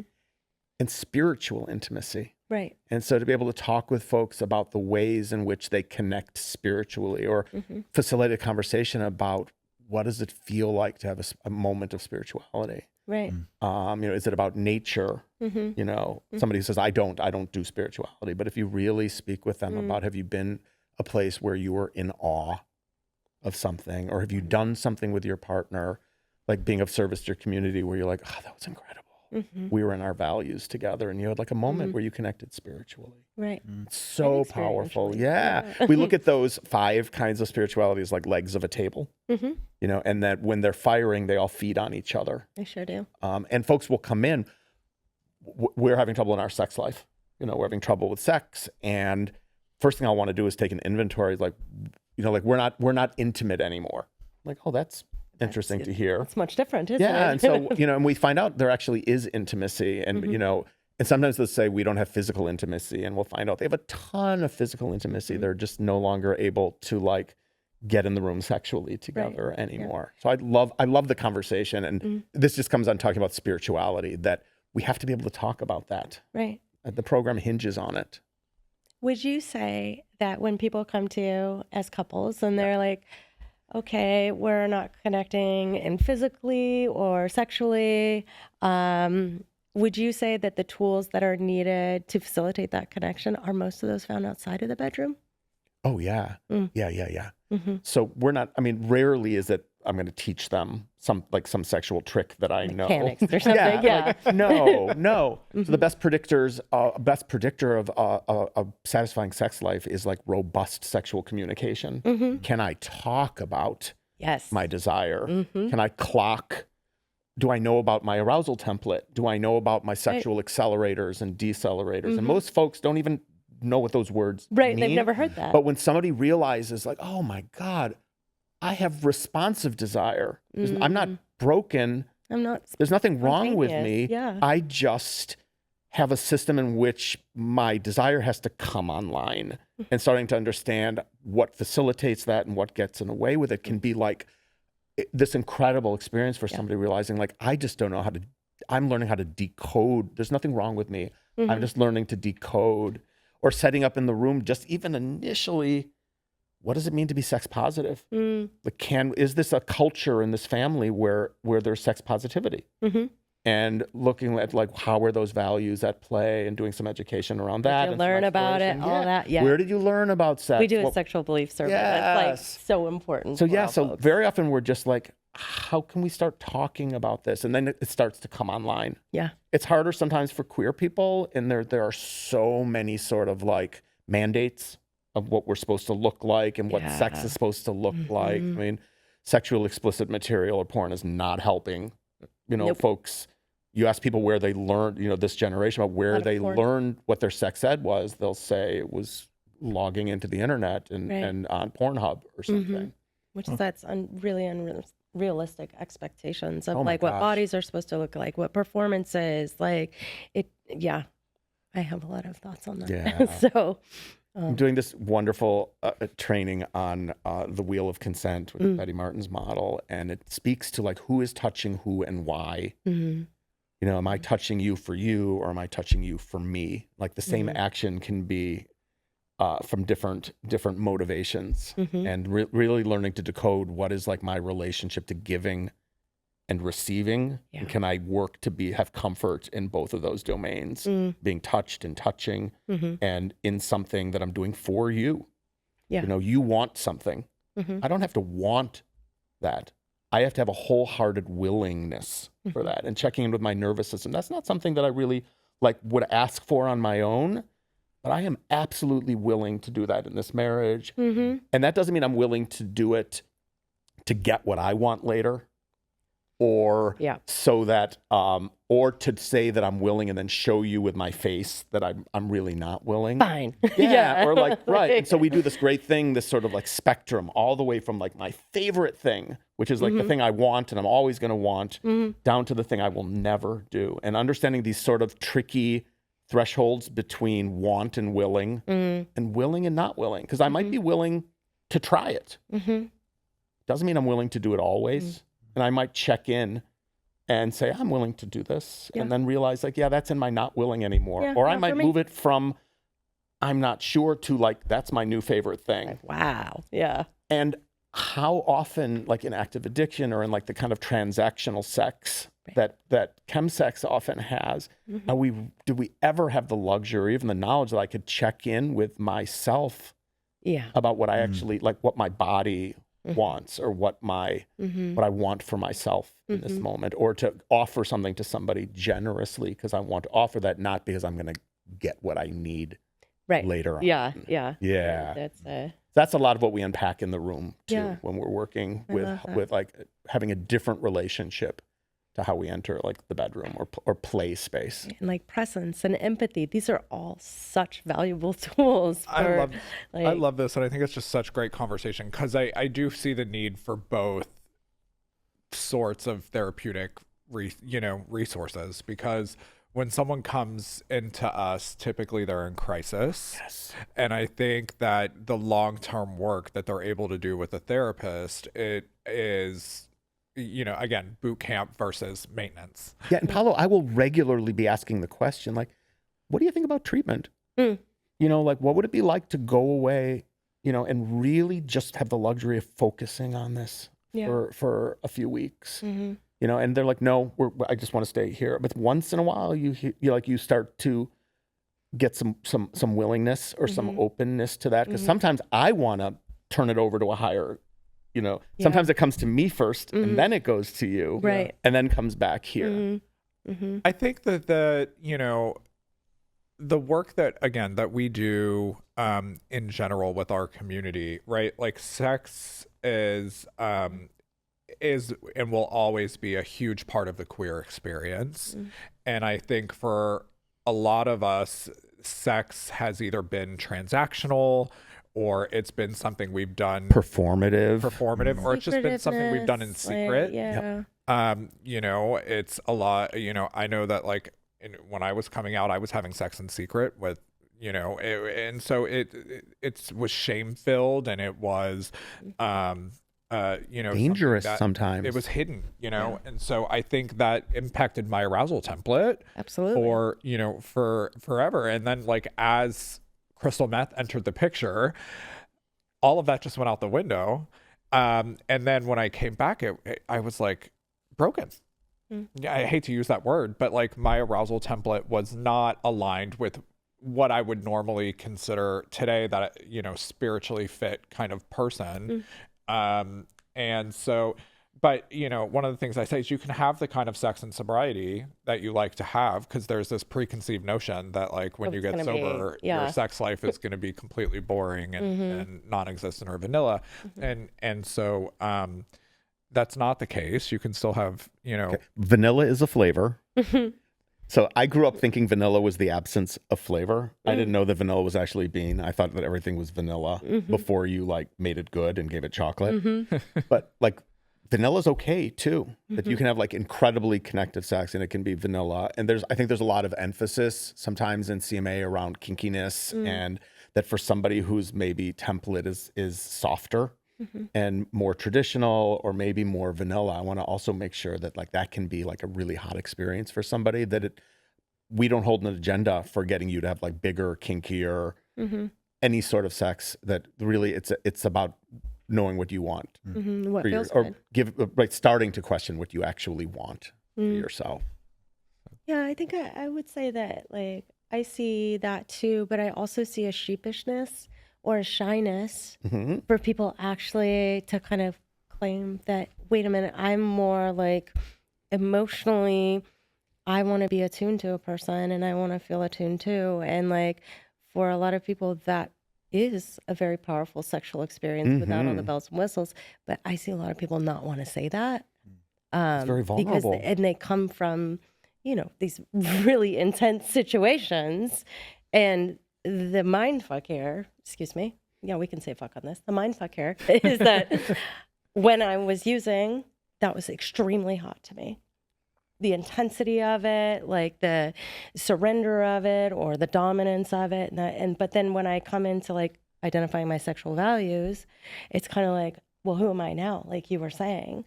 and spiritual intimacy. Right. And so to be able to talk with folks about the ways in which they connect spiritually or facilitate a conversation about what does it feel like to have a moment of spirituality? Right. Is it about nature? Somebody says, I don't do spirituality. But if you really speak with them about, have you been a place where you were in awe of something, or have you done something with your partner, like being of service to your community where you're like, oh, that was incredible. We were in our values together and you had like a moment where you connected spiritually. Right. It's so powerful. Yeah. We look at those 5 kinds of spirituality as like legs of a table, and that when they're firing, they all feed on each other. They sure do. And folks will come in, we're having trouble in our sex life. We're having trouble with sex. And first thing I want to do is take an inventory, like, we're not intimate anymore. Like, oh, that's interesting to hear. It's much different, isn't it? Yeah. And so, and we find out there actually is intimacy and, And sometimes they'll say we don't have physical intimacy, and we'll find out they have a ton of physical intimacy. They're just no longer able to like get in the room sexually together anymore. So I love the conversation, and this just comes on talking about spirituality, that we have to be able to talk about that. Right. The program hinges on it. Would you say that when people come to you as couples and they're like, okay, we're not connecting in physically or sexually, would you say that the tools that are needed to facilitate that connection, are most of those found outside of the bedroom? Oh, yeah. Yeah. So we're not, I mean, rarely is it, I'm going to teach them some sexual trick that I know. Mechanics or something, yeah. Like, no. So the best predictor of a satisfying sex life is like robust sexual communication. Can I talk about my desire? Can I clock? Do I know about my arousal template? Do I know about my sexual accelerators and decelerators? And most folks don't even know what those words mean. They've never heard that. But when somebody realizes like, oh my God, I have responsive desire. I'm not broken. There's nothing wrong with me. Yeah. I just have a system in which my desire has to come online, and starting to understand what facilitates that and what gets in the way with it can be like this incredible experience for somebody realizing like, I just don't know I'm learning how to decode. There's nothing wrong with me. I'm just learning to decode, or setting up in the room, just even initially, what does it mean to be sex positive? Like, is this a culture in this family where there's sex positivity? And looking at like, how are those values at play, and doing some education around that. Did you learn about it, all that? Yeah. Where did you learn about sex? We do a sexual belief survey. That's like so important. So for so folks. very often we're just like, how can we start talking about this? And then it starts to come online. Yeah. It's harder sometimes for queer people, and there are so many sort of like mandates of what we're supposed to look like and what sex is supposed to look like. I mean, sexual explicit material or porn is not helping. Folks, you ask people where they learned, this generation, about where they learned what their sex ed was, they'll say it was logging into the internet and on Pornhub or something. Which that's really unrealistic expectations of my like what gosh. bodies are supposed to look like, what performances, like it. Yeah. I have a lot of thoughts on that. Yeah. So I'm doing this wonderful training on the wheel of consent with Betty Martin's model, and it speaks to like who is touching who and why. Am I touching you for you, or am I touching you for me? Like the same action can be from different motivations, and really learning to decode what is like my relationship to giving and receiving. And can I work to have comfort in both of those domains, being touched and touching, and in something that I'm doing for you. You want something. I don't have to want that. I have to have a wholehearted willingness for that, and checking in with my nervous system. That's not something that I really would ask for on my own, but I am absolutely willing to do that in this marriage. And that doesn't mean I'm willing to do it to get what I want later, or so that, or to say that I'm willing and then show you with my face that I'm really not willing. Fine. Or right. And so we do this great thing, this sort of like spectrum, all the way from like my favorite thing, which is like the thing I want and I'm always going to want, down to the thing I will never do. And understanding these sort of tricky thresholds between want and willing, and willing and not willing. Because I might be willing to try it. Doesn't mean I'm willing to do it always. And I might check in and say, I'm willing to do this. And then realize like, that's in my not willing anymore. Or I might move it from I'm not sure to like, that's my new favorite thing. Like, wow. Yeah. And how often, like in active addiction or in like the kind of transactional sex that chemsex often has, do we ever have the luxury, even the knowledge that I could check in with myself about what I actually, like what my body wants, or what I want for myself in this moment, or to offer something to somebody generously because I want to offer that, not because I'm going to get what I need later on. Yeah. That's a lot of what we unpack in the room too, when we're working with like having a different relationship to how we enter like the bedroom or play space. And like presence and empathy. These are all such valuable tools. I love this. And I think it's just such great conversation, because I do see the need for both sorts of therapeutic resources, because when someone comes into us, typically they're in crisis. Yes. And I think that the long-term work that they're able to do with a therapist, it is, again, boot camp versus maintenance. Yeah, and Paulo, I will regularly be asking the question, like, what do you think about treatment? Like, what would it be like to go away, and really just have the luxury of focusing on this for a few weeks? And they're like, no, I just want to stay here. But once in a while, you start to get some willingness or some openness to that, because sometimes I want to turn it over to a higher. Sometimes it comes to me first, and then it goes to you, Right. and then comes back here. I think that the work that we do in general with our community, right? Like sex is and will always be a huge part of the queer experience. And I think for a lot of us, sex has either been transactional, or it's been something we've done Performative, or it's just been something we've done in secret. It's a lot, I know that when I was coming out, I was having sex in secret with, and so it was shame filled, and it was, dangerous sometimes. It was hidden, and so I think that impacted my arousal template. Absolutely. For forever. And then as crystal meth entered the picture, all of that just went out the window. And then when I came back, I was broken. Yeah, I hate to use that word, but my arousal template was not aligned with what I would normally consider today that, spiritually fit kind of person. And so, but, one of the things I say is you can have the kind of sex and sobriety that you like to have, because there's this preconceived notion that when you get sober, your sex life is going to be completely boring and non-existent or vanilla. And so, that's not the case. You can still have, Okay. Vanilla is a flavor. So I grew up thinking vanilla was the absence of flavor. I didn't know that vanilla was actually bean. I thought that everything was vanilla before you made it good and gave it chocolate. But vanilla's okay too. That you can have incredibly connected sex and it can be vanilla. And I think there's a lot of emphasis sometimes in CMA around kinkiness, and that for somebody whose maybe template is softer and more traditional, or maybe more vanilla, I want to also make sure that that can be a really hot experience for somebody, that we don't hold an agenda for getting you to have bigger, kinkier, any sort of sex. That really it's about knowing what you want, what feels good. Starting to question what you actually want for yourself. Yeah, I think I would say that I see that too, but I also see a sheepishness or a shyness for people actually to kind of claim that, wait a minute, I'm more emotionally, I want to be attuned to a person and I want to feel attuned too. And for a lot of people, that is a very powerful sexual experience without all the bells and whistles. But I see a lot of people not want to say that. It's very vulnerable. And they come from, these really intense situations, and the mind fuck here, excuse me. Yeah, we can say fuck on this. The mind fuck here is that when I was using, that was extremely hot to me. The intensity of it, the surrender of it, or the dominance of it. But then when I come into identifying my sexual values, it's kind of well, who am I now? You were saying,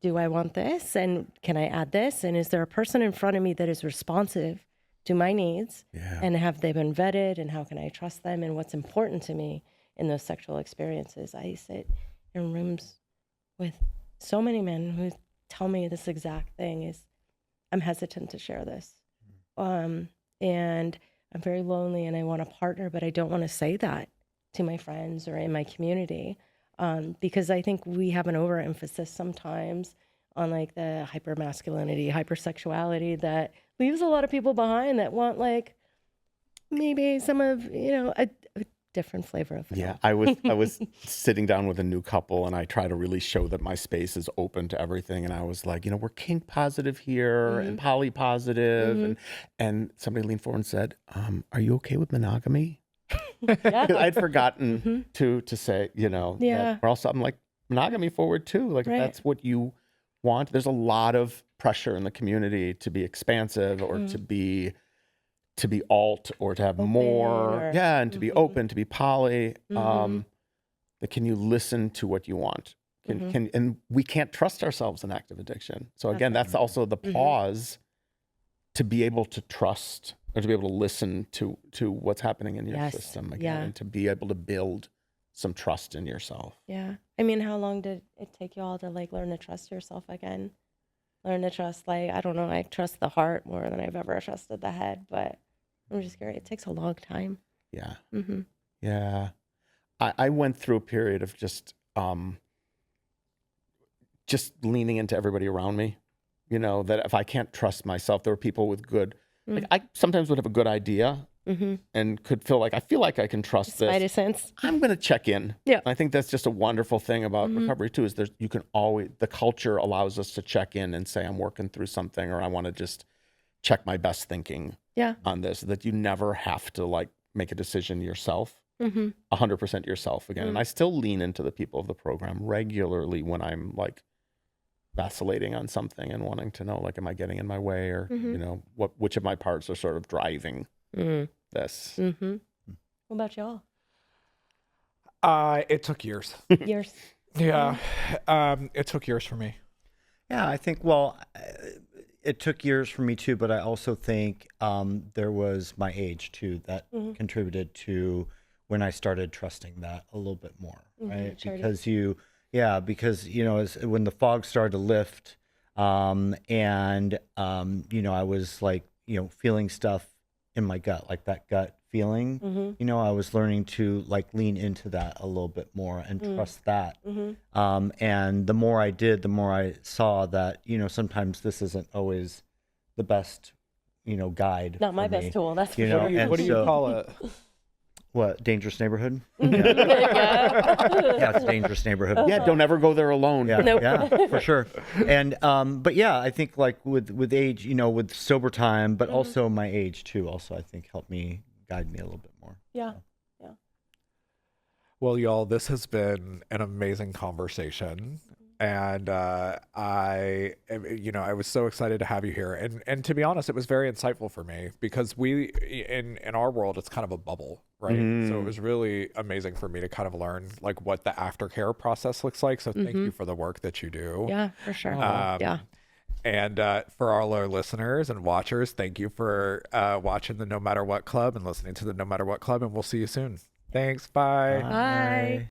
do I want this? And can I add this? And is there a person in front of me that is responsive to my needs? And have they been vetted? And how can I trust them? And what's important to me in those sexual experiences? I sit in rooms with so many men who tell me this exact thing is, I'm hesitant to share this. And I'm very lonely and I want a partner, but I don't want to say that to my friends or in my community. Because I think we have an overemphasis sometimes on the hypermasculinity, hypersexuality that leaves a lot of people behind that want maybe some of, a different flavor of vanilla. Yeah, I was sitting down with a new couple and I try to really show that my space is open to everything. And I was we're kink positive here and poly positive. And somebody leaned forward and said, are you okay with monogamy? I'd forgotten to say, that, or else I'm monogamy forward too. If that's what you want. There's a lot of pressure in the community to be expansive or to be alt or to have more, and to be open, to be poly. Can you listen to what you want? And we can't trust ourselves in active addiction. So again, that's also the pause to be able to trust or to be able to listen to what's happening in your system again, and to be able to build some trust in yourself. Yeah. I mean, how long did it take you all to like learn to trust yourself again? Learn to trust, like, I don't know, I trust the heart more than I've ever trusted the head, but I'm just curious. It takes a long time. Yeah. Yeah. I went through a period of just leaning into everybody around me, you know, that if I can't trust myself, there were people with good, like I sometimes would have a good idea and could feel like I can trust this. Sense. I'm going to check in. Yeah. And I think that's just a wonderful thing about recovery too, is you can always, the culture allows us to check in and say, I'm working through something, or I want to just check my best thinking on this, that you never have to like make a decision yourself. 100% yourself again. And I still lean into the people of the program regularly when I'm like vacillating on something and wanting to know, like, am I getting in my way, or you know, which of my parts are sort of driving this. What about y'all? It took years. Years. Yeah. It took years for me. Yeah, I think, well, it took years for me too, but I also think there was my age too that contributed to when I started trusting that a little bit more, right? Sure Because you know, when the fog started to lift, and you know, I was like, you know, feeling stuff in my gut, like that gut feeling, you know, I was learning to like lean into that a little bit more and trust that. And the more I did, the more I saw that, you know, sometimes this isn't always the best, you know, guide. Not my for best me, tool. That's for you know. sure. And What do you so- call it? What, dangerous neighborhood? Yeah. Yeah, it's a dangerous neighborhood. Yeah, don't ever go there alone. Yeah, yeah, for sure. And but yeah, I think like with age, you know, with sober time, but also my age too, also I think helped me guide me a little bit more. Yeah. Well, y'all, this has been an amazing conversation. And I was so excited to have you here. And to be honest, it was very insightful for me, because we, in our world, it's kind of a bubble, right? So it was really amazing for me to kind of learn like what the aftercare process looks like. So thank you for the work that you do. Yeah, for sure. And for all our listeners and watchers, thank you for watching the No Matter What Club and listening to the No Matter What Club. And we'll see you soon. Thanks. Bye. Bye.